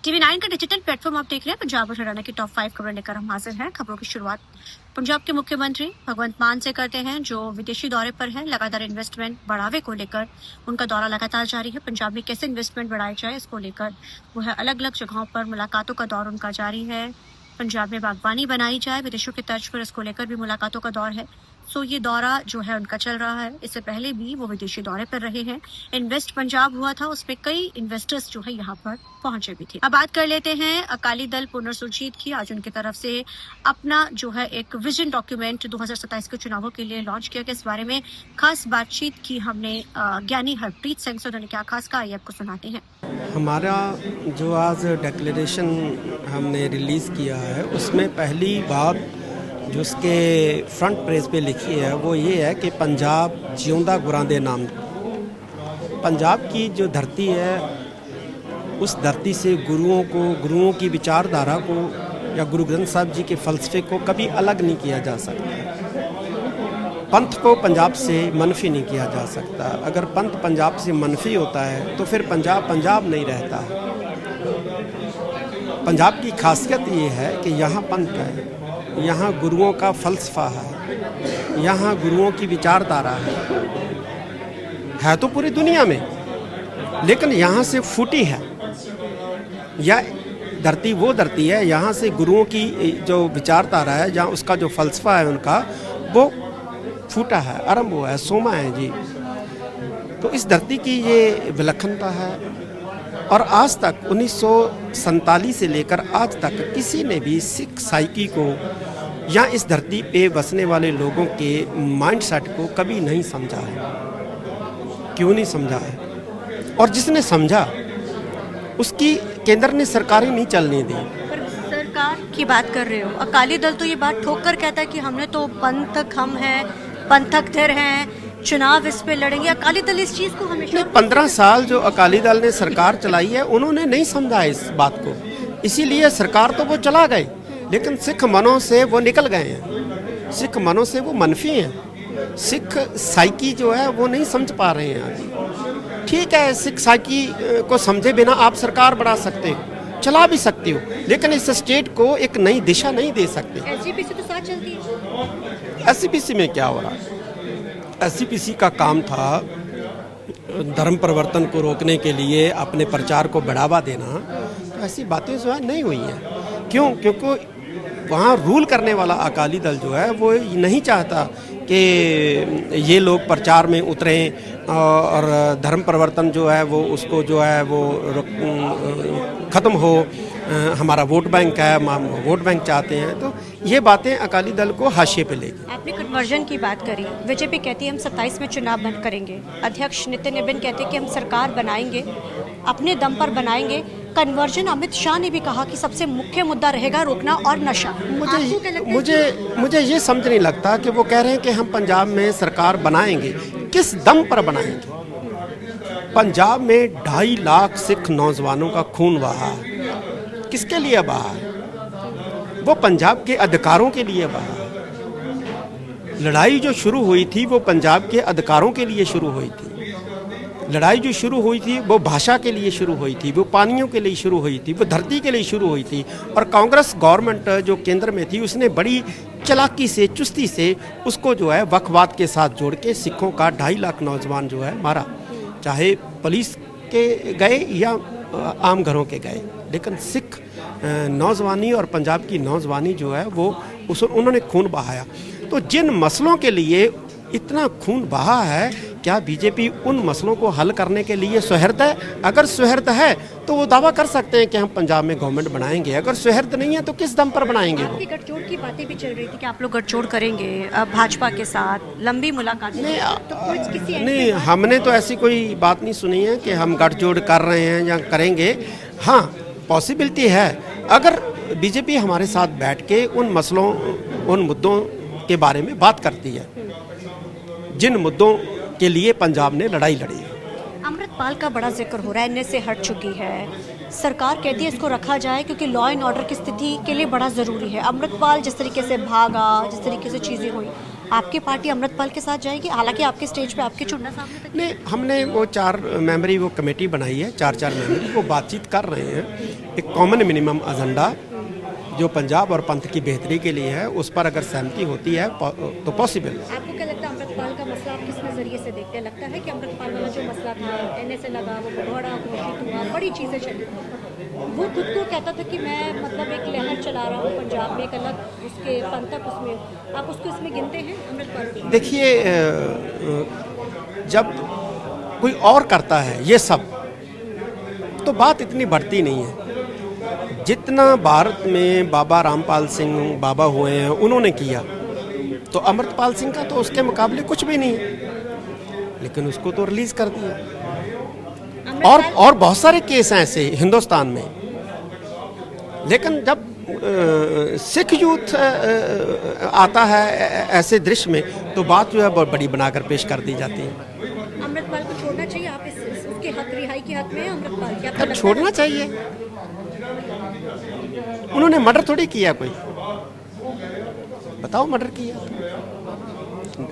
TV9 का digital platform आप देख रहे हैं। पंजाब और हरियाणा की टॉप 5 खबरें लेकर हम हाजिर हैं। खबरों की शुरुआत पंजाब के मुख्यमंत्री भगवंत मान से करते हैं, जो विदेशी दौरे पर है। लगातार इन्वेस्टमेंट बढ़ावे को लेकर उनका दौरा लगातार जारी है। पंजाब में कैसे इन्वेस्टमेंट बढ़ाई जाए, इसको लेकर वो है अलग अलग जगहों पर मुलाकातों का दौर उनका जारी है। पंजाब में बागवानी बनाई जाए, विदेशों की तर्ज पर, इसको लेकर भी मुलाकातों का दौर है। सो ये दौरा जो है उनका चल रहा है। इससे पहले भी वो विदेशी दौरे पर रहे हैं। इन्वेस्ट पंजाब हुआ था, उसमें कई इन्वेस्टर्स जो है यहाँ पर पहुंचे भी थे। अब बात कर लेते हैं अकाली दल पुनर्सुरजीत की। आज उनकी तरफ से अपना जो है एक विजन डॉक्यूमेंट 2027 के चुनावों के लिए लॉन्च किया गया। इस बारे में खास बातचीत की हमने ज्ञानी हरप्रीत सिंह से। उन्होंने क्या खास कहा, ये आपको सुनाते हैं। हमारा जो आज डिक्लेरेशन हमने रिलीज़ किया है, उसमें पहली बात जो उसके फ्रंट पेज पे लिखी है वो ये है कि पंजाब जिਉਂदा गुरां दे नाम। पंजाब की जो धरती है, उस धरती से गुरुओं की विचारधारा को या गुरु ग्रंथ साहब जी के फलसफे को कभी अलग नहीं किया जा सकता। पंथ को पंजाब से मनफी नहीं किया जा सकता। अगर पंथ पंजाब से मनफी होता है तो फिर पंजाब पंजाब नहीं रहता। पंजाब की खासियत ये है कि यहाँ पंथ है, यहाँ गुरुओं का फलसफा है, यहाँ गुरुओं की विचारधारा है तो पूरी दुनिया में, लेकिन यहाँ से फूटी है। यह धरती वो धरती है, यहाँ से गुरुओं की जो विचारधारा है, जहाँ उसका जो फलसफा है उनका, वो फूटा है, आरंभ हुआ है, सोमा है जी। तो इस धरती की ये विलक्षणता है। और आज तक 1947 से लेकर आज तक किसी ने भी सिख साइकी को या इस धरती पे बसने वाले लोगों के माइंडसेट को कभी नहीं समझा है। क्यों नहीं समझा है? और जिसने समझा उसकी केंद्र ने सरकारें नहीं चलने दी। पर सरकार की बात कर रहे हो, अकाली दल तो ये बात ठोक कर कहता है कि हमने तो पंथक हम हैं, पंथक धिर हैं, चुनाव इस पे लड़ेंगे। अकाली दल इस चीज को हमेशा 15 साल जो अकाली दल ने सरकार चलाई है, उन्होंने नहीं समझा इस बात को, इसीलिए सरकार तो वो चला गए, लेकिन सिख मनों से वो निकल गए हैं। सिख मनों से वो मनफी हैं। सिख साइकी जो है वो नहीं समझ पा रहे हैं आज। ठीक है, सिख साइकी को समझे बिना आप सरकार बढ़ा सकते हो, चला भी सकते हो, लेकिन इस स्टेट को एक नई दिशा नहीं दे सकते। एसजीपीसी तो साथ चलती है। एसजीपीसी में क्या हो रहा है? एसजीपीसी का काम था धर्म परिवर्तन को रोकने के लिए अपने प्रचार को बढ़ावा देना। तो ऐसी बातें जो है नहीं हुई हैं। क्यों? क्योंकि वहाँ रूल करने वाला अकाली दल जो है वो नहीं चाहता कि ये लोग प्रचार में उतरें और धर्म परिवर्तन जो है वो उसको जो है वो ख़त्म हो। हमारा वोट बैंक है, हम वोट बैंक चाहते हैं। तो ये बातें अकाली दल को हाशिए पे लेगी। आपने कन्वर्जन की बात करी। बीजेपी कहती है हम 27 में चुनाव बंद करेंगे। अध्यक्ष नितिन नबीन कहते हैं कि हम सरकार बनाएंगे, अपने दम पर बनाएंगे। कन्वर्जन अमित शाह ने भी कहा कि सबसे मुख्य मुद्दा रहेगा रोकना और नशा। मुझे ये समझ नहीं लगता कि वो कह रहे हैं कि हम पंजाब में सरकार बनाएंगे, किस दम पर बनाएंगे? पंजाब में 2.5 लाख सिख नौजवानों का खून बहा है। किसके लिए बहा है? वो पंजाब के अधिकारों के लिए बहा है। लड़ाई जो शुरू हुई थी वो पंजाब के अधिकारों के लिए शुरू हुई थी। लड़ाई जो शुरू हुई थी वो भाषा के लिए शुरू हुई थी, वो पानियों के लिए शुरू हुई थी, वो धरती के लिए शुरू हुई थी। और कांग्रेस गवर्नमेंट जो केंद्र में थी, उसने बड़ी चालाकी से, चुस्ती से उसको जो है वक्फवाद के साथ जोड़ के सिखों का 2.5 लाख नौजवान जो है मारा, चाहे पुलिस के गए या आम घरों के गए। लेकिन सिख नौजवानी और पंजाब की नौजवानी जो है वो उन्होंने खून बहाया। तो जिन मसलों के लिए इतना खून बहा है, क्या बीजेपी उन मसलों को हल करने के लिए सुहर्द है? अगर सुहर्द है तो वो दावा कर सकते हैं कि हम पंजाब में गवर्नमेंट बनाएंगे। अगर सुहर्द नहीं है तो किस दम पर बनाएंगे? आपकी गठजोड़ की बातें भी चल रही थी कि आप लोग गठजोड़ करेंगे भाजपा के साथ, लंबी मुलाकात। नहीं, हमने तो ऐसी कोई बात नहीं सुनी है कि हम गठजोड़ कर रहे हैं या करेंगे। हाँ, पॉसिबिलिटी है, अगर बीजेपी हमारे साथ बैठ के उन मसलों, उन मुद्दों के बारे में बात करती है जिन मुद्दों के लिए पंजाब ने लड़ाई लड़ी है। अमृतपाल का बड़ा जिक्र हो रहा है, एनए से हट चुकी है। सरकार कहती है इसको रखा जाए क्योंकि लॉ एंड ऑर्डर की स्थिति के लिए बड़ा ज़रूरी है। अमृतपाल जिस तरीके से भागा, जिस तरीके से चीज़ें हुई, आपकी पार्टी अमृतपाल के साथ जाएगी? हालांकि आपके स्टेज पे आपके चुनना सामने तक नहीं, हमने वो 4 मेंबरी वो कमेटी बनाई है, 4 मेंबरी, वो बातचीत कर रहे हैं। एक कॉमन मिनिमम एजेंडा जो पंजाब और पंथ की बेहतरी के लिए है, उस पर अगर सहमति होती है तो पॉसिबल है। आपको क्या लगता है अमृतपाल का मसला आप किस नजरिए से देखते हैं? लगता है कि अमृतपाल वाला जो मसला था, एनएसए लगा, वो भगोड़ा घोषित हुआ, बड़ी चीजें चली, वो खुद को कहता था कि मैं मतलब एक लहर चला रहा हूँ पंजाब में, एक अलग उसके पंथक उसमें, आप उसको इसमें गिनते हैं अमृतपाल को? देखिए, जब कोई और करता है ये सब तो बात इतनी बढ़ती नहीं है। जितना भारत में बाबा रामपाल सिंह बाबा हुए हैं उन्होंने किया, तो अमृतपाल सिंह का तो उसके मुकाबले कुछ भी नहीं है, लेकिन उसको तो रिलीज कर दिया। और बहुत सारे केस हैं ऐसे हिंदुस्तान में। लेकिन जब सिख यूथ आता है ऐसे दृश्य में, तो बात जो है बहुत बड़ी बनाकर पेश कर दी जाती है। अमृतपाल को छोड़ना चाहिए? आप उसके हक रिहाई के हक में है अमृतपाल? क्या अब छोड़ना चाहिए? उन्होंने मर्डर थोड़ी किया, कोई बताओ मर्डर किया?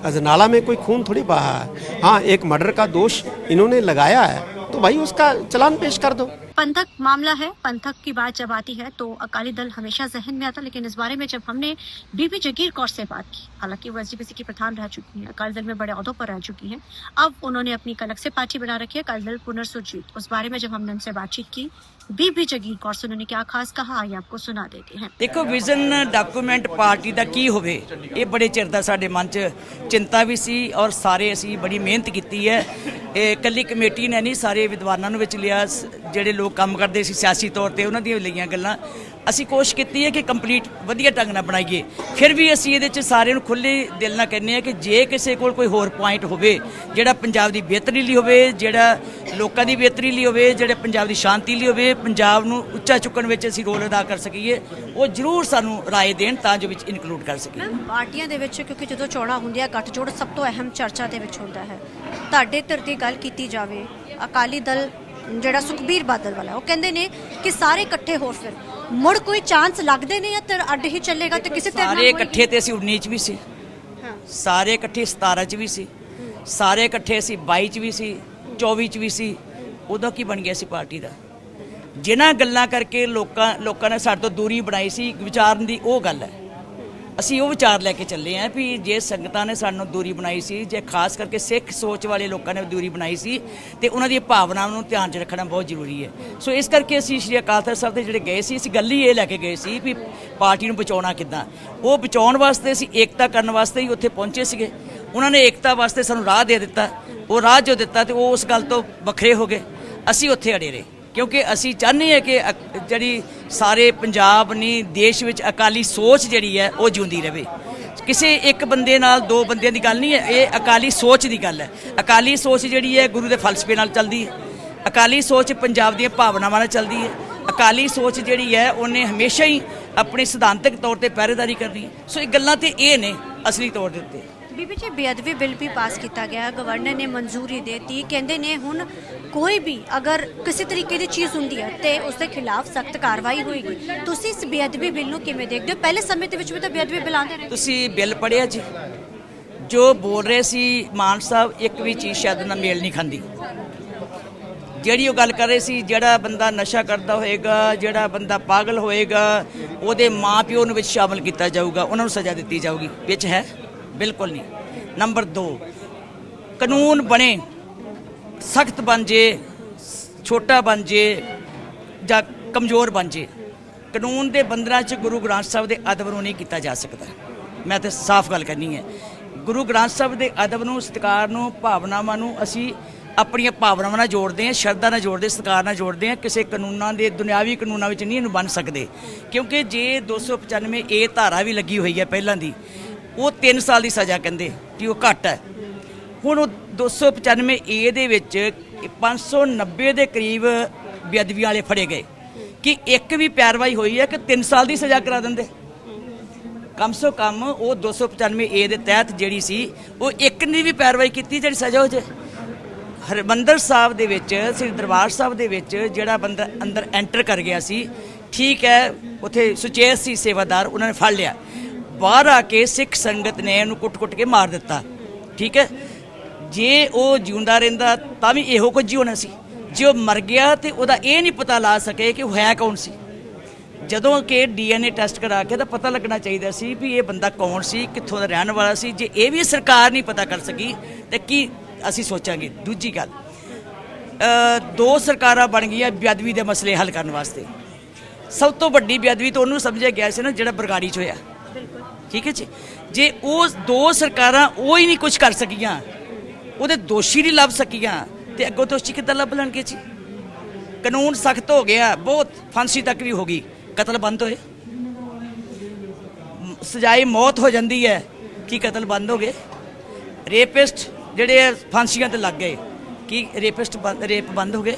अजनाला में कोई खून थोड़ी बहा है। हाँ, एक मर्डर का दोष इन्होंने लगाया है, तो भाई उसका चालान पेश कर दो। पंथक मामला है, पंथक की बात जब आती है तो अकाली दल हमेशा जहन में आता, लेकिन इस बारे में जब हमने बीबी जगीर कौर से बात की, हालांकि वो एसजीपीसी की प्रधान रह चुकी हैं, अकाली दल में बड़े ओहदों पर रह चुकी हैं, अब उन्होंने अपनी एक अलग से पार्टी बना रखी है, अकाली दल पुनर्सुरजीत। उस बारे में जब हमने उनसे बातचीत की, बीबी जगीर कौर से उन्होंने क्या खास कहा, आइए आपको सुना देते हैं। देखो, विजन डॉक्यूमेंट पार्टी ਦਾ ਕੀ ਹੋਵੇ, ਇਹ ਬੜੇ ਚਿਰ ਦਾ ਸਾਡੇ ਮਨ 'ਚ ਚਿੰਤਾ ਵੀ ਸੀ ਔਰ ਸਾਰੇ ਅਸੀਂ ਬੜੀ ਮਿਹਨਤ ਕੀਤੀ ਹੈ। ਇਹ ਕੱਲੀ ਕਮੇਟੀ ਨੇ ਨਹੀਂ, ਸਾਰੇ ਵਿਦਵਾਨਾਂ ਨੂੰ ਵਿੱਚ ਲਿਆ, ਜਿਹੜੇ ਲੋਕ ਕੰਮ ਕਰਦੇ ਸੀ ਸਿਆਸੀ ਤੌਰ ਤੇ ਉਹਨਾਂ ਦੀਆਂ ਲਈਆਂ ਗੱਲਾਂ। ਅਸੀਂ ਕੋਸ਼ਿਸ਼ ਕੀਤੀ ਹੈ ਕਿ ਕੰਪਲੀਟ ਵਧੀਆ ਢੰਗ ਨਾਲ ਬਣਾਈਏ। ਫਿਰ ਵੀ ਅਸੀਂ ਇਹਦੇ 'ਚ ਸਾਰਿਆਂ ਨੂੰ ਖੁੱਲ੍ਹੇ ਦਿਲ ਨਾਲ ਕਹਿੰਦੇ ਹਾਂ ਕਿ ਜੇ ਕਿਸੇ ਕੋਲ ਕੋਈ ਹੋਰ ਪੁਆਇੰਟ ਹੋਵੇ ਜਿਹੜਾ ਪੰਜਾਬ ਦੀ ਬਿਹਤਰੀ ਲਈ ਹੋਵੇ, ਜਿਹੜਾ ਲੋਕਾਂ ਦੀ ਬਿਹਤਰੀ ਲਈ ਹੋਵੇ, ਜਿਹੜੇ ਪੰਜਾਬ ਦੀ ਸ਼ਾਂਤੀ ਲਈ ਹੋਵੇ, ਪੰਜਾਬ ਨੂੰ ਉੱਚਾ ਚੁੱਕਣ ਵਿੱਚ ਅਸੀਂ ਰੋਲ ਅਦਾ ਕਰ ਸਕੀਏ, ਉਹ ਜ਼ਰੂਰ ਸਾਨੂੰ ਰਾਏ ਦੇਣ ਤਾਂ ਜੋ ਵਿੱਚ ਇਨਕਲੂਡ ਕਰ ਸਕੀਏ। ਪਾਰਟੀਆਂ ਦੇ ਵਿੱਚ ਕਿਉਂਕਿ ਜਦੋਂ ਚੋਣਾਂ ਹੁੰਦੀਆਂ ਗੱਠਜੋੜ ਸਭ ਤੋਂ ਅਹਿਮ ਚਰਚਾ ਦੇ ਵਿੱਚ ਹੁੰਦਾ ਹੈ। ਤੁਹਾਡੇ ਧਿਰ ਦੀ ਗੱਲ ਕੀਤੀ ਜਾਵੇ, ਅਕਾਲੀ ਦਲ ਜਿਹੜਾ ਸੁਖਬੀਰ ਬਾਦਲ ਵਾਲਾ, ਉਹ ਕਹਿੰਦੇ ਨੇ ਕਿ ਸਾਰੇ ਇਕੱਠੇ ਹੋ, ਫਿਰ ਮੁੜ ਕੋਈ ਚਾਂਸ ਲੱਗਦੇ ਨੇ ਜਾਂ ਧਿਰ ਅੱਡ ਹੀ ਚੱਲੇਗਾ? ਤੇ ਕਿਸੇ ਤਰ੍ਹਾਂ ਸਾਰੇ ਇਕੱਠੇ ਤੇ ਅਸੀਂ 19 ਚ ਵੀ ਸੀ, ਸਾਰੇ ਇਕੱਠੇ 17 ਚ ਵੀ ਸੀ, ਸਾਰੇ ਇਕੱਠੇ ਅਸੀਂ 22 ਚ ਵੀ ਸੀ, 24 ਚ ਵੀ ਸੀ। ਉਦੋਂ ਕੀ ਬਣ ਗਿਆ ਸੀ ਪਾਰਟੀ ਦਾ? ਜਿਨ੍ਹਾਂ ਗੱਲਾਂ ਕਰਕੇ ਲੋਕਾਂ ਨੇ ਸਾਡੇ ਤੋਂ ਦੂਰੀ ਬਣਾਈ ਸੀ ਵਿਚਾਰਨ ਦੀ, ਉਹ ਗੱਲ ਹੈ। ਅਸੀਂ ਉਹ ਵਿਚਾਰ ਲੈ ਕੇ ਚੱਲੇ ਆਂ ਵੀ ਜੇ ਸੰਗਤਾਂ ਨੇ ਸਾਨੂੰ ਦੂਰੀ ਬਣਾਈ ਸੀ, ਜੇ ਖਾਸ ਕਰਕੇ ਸਿੱਖ ਸੋਚ ਵਾਲੇ ਲੋਕਾਂ ਨੇ ਦੂਰੀ ਬਣਾਈ ਸੀ, ਤੇ ਉਹਨਾਂ ਦੀਆਂ ਭਾਵਨਾਵਾਂ ਨੂੰ ਧਿਆਨ 'ਚ ਰੱਖਣਾ ਬਹੁਤ ਜ਼ਰੂਰੀ ਹੈ। ਸੋ ਇਸ ਕਰਕੇ ਅਸੀਂ ਸ਼੍ਰੀ ਅਕਾਲ ਤਖਤ ਸਾਹਿਬ ਦੇ ਜਿਹੜੇ ਗਏ ਸੀ, ਅਸੀਂ ਗੱਲ ਹੀ ਇਹ ਲੈ ਕੇ ਗਏ ਸੀ ਵੀ ਪਾਰਟੀ ਨੂੰ ਬਚਾਉਣਾ ਕਿੱਦਾਂ। ਉਹ ਬਚਾਉਣ ਵਾਸਤੇ ਅਸੀਂ ਏਕਤਾ ਕਰਨ ਵਾਸਤੇ ਹੀ ਉੱਥੇ ਪਹੁੰਚੇ ਸੀਗੇ। ਉਹਨਾਂ ਨੇ ਏਕਤਾ ਵਾਸਤੇ ਸਾਨੂੰ ਰਾਹ ਦੇ ਦਿੱਤਾ, ਉਹ ਰਾਹ ਜੋ ਦਿੱਤਾ ਤੇ ਉਹ ਉਸ ਗੱਲ ਤੋਂ ਵੱਖਰੇ ਹੋ ਗਏ। ਅਸੀਂ ਉੱਥੇ ਅੜੇ ਰਹੇ ਕਿਉਂਕਿ ਅਸੀਂ ਚਾਹੁੰਦੇ ਹਾਂ ਕਿ ਜਿਹੜੀ ਸਾਰੇ ਪੰਜਾਬ ਨਹੀਂ ਦੇਸ਼ ਵਿੱਚ ਅਕਾਲੀ ਸੋਚ ਜਿਹੜੀ ਹੈ ਉਹ ਜਿਉਂਦੀ ਰਹੇ। ਕਿਸੇ ਇੱਕ ਬੰਦੇ ਨਾਲ, ਦੋ ਬੰਦਿਆਂ ਦੀ ਗੱਲ ਨਹੀਂ ਹੈ, ਇਹ ਅਕਾਲੀ ਸੋਚ ਦੀ ਗੱਲ ਹੈ। ਅਕਾਲੀ ਸੋਚ ਜਿਹੜੀ ਹੈ ਗੁਰੂ ਦੇ ਫਲਸਫੇ ਨਾਲ ਚੱਲਦੀ ਹੈ। ਅਕਾਲੀ ਸੋਚ ਪੰਜਾਬ ਦੀਆਂ ਭਾਵਨਾਵਾਂ ਨਾਲ ਚੱਲਦੀ ਹੈ। ਅਕਾਲੀ ਸੋਚ ਜਿਹੜੀ ਹੈ ਉਹਨੇ ਹਮੇਸ਼ਾ ਹੀ ਆਪਣੇ ਸਿਧਾਂਤਕ ਤੌਰ ਤੇ ਪਹਿਰੇਦਾਰੀ ਕਰਨੀ ਹੈ। ਸੋ ਇਹ ਗੱਲਾਂ ਤੇ ਇਹ ਨੇ ਅਸਲੀ ਤੌਰ ਦੇ ਉੱਤੇ। ਬੀਬੀ ਜੀ, ਬੇਅਦਬੀ ਬਿੱਲ ਵੀ ਪਾਸ ਕੀਤਾ ਗਿਆ, ਗਵਰਨਰ ਨੇ ਮਨਜ਼ੂਰੀ ਦੇਤੀ, ਕਹਿੰਦੇ ਨੇ ਹੁਣ ਕੋਈ ਵੀ ਅਗਰ ਕਿਸੇ ਤਰੀਕੇ ਦੀ ਚੀਜ਼ ਹੁੰਦੀ ਹੈ ਤੇ ਉਸ ਦੇ ਖਿਲਾਫ ਸਖਤ ਕਾਰਵਾਈ ਹੋਏਗੀ। ਤੁਸੀਂ ਇਸ ਬੇਅਦਬੀ ਬਿੱਲ ਨੂੰ ਕਿਵੇਂ ਦੇਖਦੇ ਹੋ? ਪਹਿਲੇ ਸਮੇਂ ਦੇ ਵਿੱਚ ਵੀ ਤਾਂ ਬੇਅਦਬੀ ਬਿੱਲ ਆਉਂਦੇ ਰਹੇ। ਤੁਸੀਂ ਬਿੱਲ ਪੜ੍ਹਿਆ ਜੀ? ਜੋ ਬੋਲ ਰਹੇ ਸੀ ਮਾਨ ਸਾਹਿਬ, ਇੱਕ ਵੀ ਚੀਜ਼ ਸ਼ਾਇਦ ਨਾਲ ਮੇਲ ਨਹੀਂ ਖਾਂਦੀ। ਜਿਹੜੀ ਉਹ ਗੱਲ ਕਰ ਰਹੇ ਸੀ, ਜਿਹੜਾ ਬੰਦਾ ਨਸ਼ਾ ਕਰਦਾ ਹੋਏਗਾ, ਜਿਹੜਾ ਬੰਦਾ ਪਾਗਲ ਹੋਏਗਾ, ਉਹਦੇ ਮਾਂ ਪਿਓ ਨੂੰ ਵਿੱਚ ਸ਼ਾਮਲ ਕੀਤਾ ਜਾਊਗਾ, ਉਹਨਾਂ ਨੂੰ ਸਜ਼ਾ ਦਿੱਤੀ ਜਾਊਗੀ, ਵਿੱਚ ਹੈ? ਬਿਲਕੁਲ ਨਹੀਂ। ਨੰਬਰ 2, ਕਾਨੂੰਨ ਬਣੇ, ਸਖਤ ਬਣ ਜੇ, ਛੋਟਾ ਬਣ ਜੇ ਜਾਂ ਕਮਜ਼ੋਰ ਬਣ ਜੇ, ਕਾਨੂੰਨ ਦੇ ਬੰਦਰਾਂ 'ਚ ਗੁਰੂ ਗ੍ਰੰਥ ਸਾਹਿਬ ਦੇ ਅਦਬ ਨੂੰ ਨਹੀਂ ਕੀਤਾ ਜਾ ਸਕਦਾ। ਮੈਂ ਤਾਂ ਸਾਫ਼ ਗੱਲ ਕਰਨੀ ਹੈ। ਗੁਰੂ ਗ੍ਰੰਥ ਸਾਹਿਬ ਦੇ ਅਦਬ ਨੂੰ, ਸਤਿਕਾਰ ਨੂੰ, ਭਾਵਨਾਵਾਂ ਨੂੰ ਅਸੀਂ ਆਪਣੀਆਂ ਭਾਵਨਾਵਾਂ ਨਾਲ ਜੋੜਦੇ ਹਾਂ, ਸ਼ਰਧਾ ਨਾਲ ਜੋੜਦੇ, ਸਤਿਕਾਰ ਨਾਲ ਜੋੜਦੇ ਹਾਂ। ਕਿਸੇ ਕਾਨੂੰਨਾਂ ਦੇ ਦੁਨਿਆਵੀ ਕਾਨੂੰਨਾਂ ਵਿੱਚ ਨਹੀਂ ਇਹਨੂੰ ਬਣ ਸਕਦੇ, ਕਿਉਂਕਿ ਜੇ 295 ਇਹ ਧਾਰਾ ਵੀ ਲੱਗੀ ਹੋਈ ਹੈ ਪਹਿਲਾਂ ਦੀ, ਉਹ 3 ਸਾਲ ਦੀ ਸਜ਼ਾ ਕਹਿੰਦੇ ਕਿ ਉਹ ਘੱਟ ਹੈ। ਹੁਣ ਉਹ 295 ਏ ਦੇ ਵਿੱਚ 590 ਦੇ ਕਰੀਬ ਬੇਅਦਬੀਆਂ ਵਾਲੇ ਫੜੇ ਗਏ ਕਿ ਇੱਕ ਵੀ ਪੈਰਵਾਈ ਹੋਈ ਹੈ ਕਿ 3 ਸਾਲ ਦੀ ਸਜ਼ਾ ਕਰਾ ਦਿੰਦੇ। ਕਮ ਸੋ ਕਮ ਉਹ 295 ਏ ਦੇ ਤਹਿਤ ਜਿਹੜੀ ਸੀ ਉਹ ਇੱਕ ਨੇ ਵੀ ਪੈਰਵਾਈ ਕੀਤੀ ਜਿਹੜੀ ਸਜ਼ਾ ਹੋ ਜਾਏ। ਹਰਿਮੰਦਰ ਸਾਹਿਬ ਦੇ ਵਿੱਚ, ਸ੍ਰੀ ਦਰਬਾਰ ਸਾਹਿਬ ਦੇ ਵਿੱਚ ਜਿਹੜਾ ਬੰਦਾ ਅੰਦਰ ਐਂਟਰ ਕਰ ਗਿਆ ਸੀ, ਠੀਕ ਹੈ, ਉੱਥੇ ਸੁਚੇਤ ਸੀ ਸੇਵਾਦਾਰ, ਉਹਨਾਂ ਨੇ ਫੜ ਲਿਆ। ਬਾਹਰ ਆ ਕੇ ਸਿੱਖ ਸੰਗਤ ਨੇ ਉਹਨੂੰ ਕੁੱਟ-ਕੁੱਟ ਕੇ ਮਾਰ ਦਿੱਤਾ। ਠੀਕ ਹੈ, ਜੇ ਉਹ ਜਿਉਂਦਾ ਰਹਿੰਦਾ ਤਾਂ ਵੀ ਇਹੋ ਕੁਝ ਹੀ ਹੋਣਾ ਸੀ। ਜੇ ਉਹ ਮਰ ਗਿਆ ਤੇ ਉਹਦਾ ਇਹ ਨਹੀਂ ਪਤਾ ਲਾ ਸਕੇ ਕਿ ਉਹ ਹੈ ਕੌਣ ਸੀ। ਜਦੋਂ ਕਿ DNA ਟੈਸਟ ਕਰਾ ਕੇ ਤਾਂ ਪਤਾ ਲੱਗਣਾ ਚਾਹੀਦਾ ਸੀ ਵੀ ਇਹ ਬੰਦਾ ਕੌਣ ਸੀ, ਕਿੱਥੋਂ ਦਾ ਰਹਿਣ ਵਾਲਾ ਸੀ। ਜੇ ਇਹ ਵੀ ਸਰਕਾਰ ਨਹੀਂ ਪਤਾ ਕਰ ਸਕੀ ਤੇ ਕੀ ਅਸੀਂ ਸੋਚਾਂਗੇ। ਦੂਜੀ ਗੱਲ, 2 ਸਰਕਾਰਾਂ ਬਣ ਗਈਆਂ ਬੇਅਦਬੀ ਦੇ ਮਸਲੇ ਹੱਲ ਕਰਨ ਵਾਸਤੇ। ਸਭ ਤੋਂ ਵੱਡੀ ਬੇਅਦਬੀ ਤਾਂ ਉਹਨੂੰ ਸਮਝਿਆ ਗਿਆ ਸੀ ਨਾ ਜਿਹੜਾ ਬਰਗਾੜੀ 'ਚ ਹੋਇਆ। ਠੀਕ ਹੈ ਜੀ, ਜੇ ਉਹ 2 ਸਰਕਾਰਾਂ ਉਹ ਹੀ ਨਹੀਂ ਕੁਝ ਕਰ ਸਕੀਆਂ, ਉਹਦੇ ਦੋਸ਼ੀ ਨਹੀਂ ਲੱਭ ਸਕੀਆਂ ਤੇ ਅੱਗੋਂ ਦੋਸ਼ੀ ਕਿੱਦਾਂ ਲੱਭ ਲੈਣਗੇ ਜੀ। ਕਾਨੂੰਨ ਸਖਤ ਹੋ ਗਿਆ, ਬਹੁਤ ਫਾਂਸੀ ਤੱਕ ਵੀ ਹੋ ਗਈ, ਕਤਲ ਬੰਦ ਹੋਏ। ਸਜ਼ਾਏ ਮੌਤ ਹੋ ਜਾਂਦੀ ਹੈ, ਕੀ ਕਤਲ ਬੰਦ ਹੋ ਗਏ? ਰੇਪਿਸਟ ਜਿਹੜੇ ਫਾਂਸੀਆਂ ਤੇ ਲੱਗ ਗਏ, ਕੀ ਰੇਪ ਬੰਦ ਹੋ ਗਏ?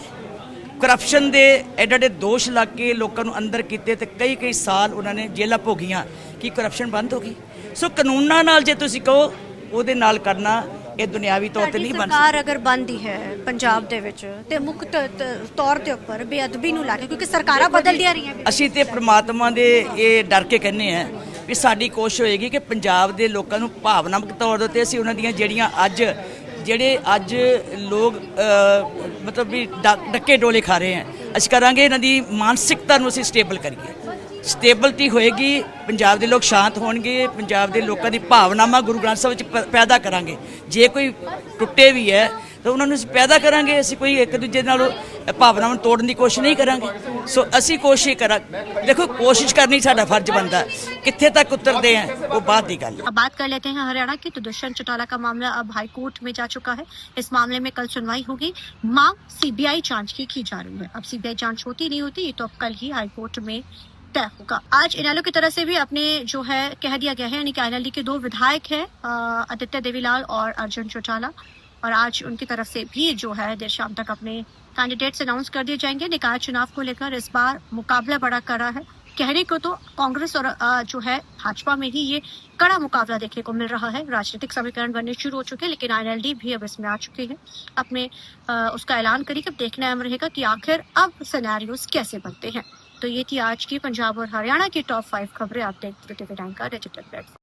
ਕਰਪਸ਼ਨ ਦੇ ਐਡੇ ਦੋਸ਼ ਲੱਗ ਕੇ ਲੋਕਾਂ ਨੂੰ ਅੰਦਰ ਕੀਤੇ ਤੇ ਕਈ ਸਾਲ ਉਹਨਾਂ ਨੇ ਜੇਲ੍ਹਾਂ ਭੋਗੀਆਂ, ਕੀ ਕਰਪਸ਼ਨ ਬੰਦ ਹੋ ਗਈ? ਸੋ ਕਾਨੂੰਨਾਂ ਨਾਲ ਜੇ ਤੁਸੀਂ ਕਹੋ ਉਹਦੇ ਨਾਲ ਕਰਨਾ ਇਹ ਦੁਨਿਆਵੀ ਤੌਰ ਤੇ ਨਹੀਂ ਬਣ ਸਕਦਾ। ਸਰਕਾਰ ਅਗਰ ਬੰਦ ਹੀ ਹੈ ਪੰਜਾਬ ਦੇ ਵਿੱਚ ਤੇ ਮੁੱਖ ਤੌਰ ਦੇ ਉੱਪਰ ਬੇਅਦਬੀ ਨੂੰ ਲਾ ਕੇ, ਕਿਉਂਕਿ ਸਰਕਾਰਾਂ ਬਦਲਦੀਆਂ ਰਹੀਆਂ। ਅਸੀਂ ਤੇ ਪ੍ਰਮਾਤਮਾ ਦੇ ਇਹ ਡਰ ਕੇ ਕਹਿੰਦੇ ਆ ਵੀ ਸਾਡੀ ਕੋਸ਼ਿਸ਼ ਹੋਏਗੀ ਕਿ ਪੰਜਾਬ ਦੇ ਲੋਕਾਂ ਨੂੰ ਭਾਵਨਾਤਮਕ ਤੌਰ ਤੇ ਅਸੀਂ ਉਹਨਾਂ ਦੀਆਂ ਜਿਹੜੇ ਅੱਜ ਲੋਕ ਮਤਲਬ ਵੀ ਡੱਕੇ ਡੋਲੇ ਖਾ ਰਹੇ ਆ, ਅਸੀਂ ਕਰਾਂਗੇ ਇਹਨਾਂ ਦੀ ਮਾਨਸਿਕਤਾ ਨੂੰ ਅਸੀਂ ਸਟੇਬਲ ਕਰੀਏ। ਸਟੇਬਿਲਟੀ ਹੋਏਗੀ, ਪੰਜਾਬ ਦੇ ਲੋਕ ਸ਼ਾਂਤ ਹੋਣਗੇ, ਪੰਜਾਬ ਦੇ ਲੋਕਾਂ ਦੀ ਭਾਵਨਾਵਾਂ ਗੁਰੂ ਗ੍ਰੰਥ ਸਾਹਿਬ ਵਿੱਚ ਪੈਦਾ ਕਰਾਂਗੇ। ਜੇ ਕੋਈ ਟੁੱਟੇ ਵੀ ਹੈ ਤਾਂ ਉਹਨਾਂ ਨੂੰ ਅਸੀਂ ਪੈਦਾ ਕਰਾਂਗੇ। ਅਸੀਂ ਕੋਈ ਇੱਕ ਦੂਜੇ ਨਾਲ ਭਾਵਨਾਵਾਂ ਨੂੰ ਤੋੜਨ ਦੀ ਕੋਸ਼ਿਸ਼ ਨਹੀਂ ਕਰਾਂਗੇ। ਸੋ ਅਸੀਂ ਕੋਸ਼ਿਸ਼ ਦੇਖੋ, ਕੋਸ਼ਿਸ਼ करनी साडा फर्ज बनता है। कित्थे तक उतरते हैं वो बात की गल है। अब बात कर लेते हैं हरियाणा की। तो दुष्यंत चौटाला का मामला अब हाई कोर्ट में जा चुका है। इस मामले में कल सुनवाई होगी। मांग सीबीआई जांच की जा रही है। अब सीबीआई जांच होती नहीं होती, ये तो अब कल ही हाई कोर्ट में तय होगा। आज इनेलो की तरफ से भी अपने जो है कह दिया गया है, यानी कि इनेलो के 2 विधायक है आदित्य देवीलाल और अर्जुन चौटाला, और आज उनकी तरफ से भी जो है देर शाम तक अपने कैंडिडेट्स अनाउंस कर दिए जाएंगे। निकाय चुनाव को लेकर इस बार मुकाबला बड़ा कड़ा है। कहने को तो कांग्रेस और जो है भाजपा में ही ये कड़ा मुकाबला देखने को मिल रहा है। राजनीतिक समीकरण बनने शुरू हो चुके हैं, लेकिन आईएनएलडी भी अब इसमें आ चुके हैं। अपने उसका ऐलान करेगी। अब देखना अहम रहेगा कि आखिर अब सिनेरियोस कैसे बनते हैं। तो ये थी आज की पंजाब और हरियाणा की टॉप 5 खबरें। आप देखते थे का डिजिटल प्लेटफॉर्म।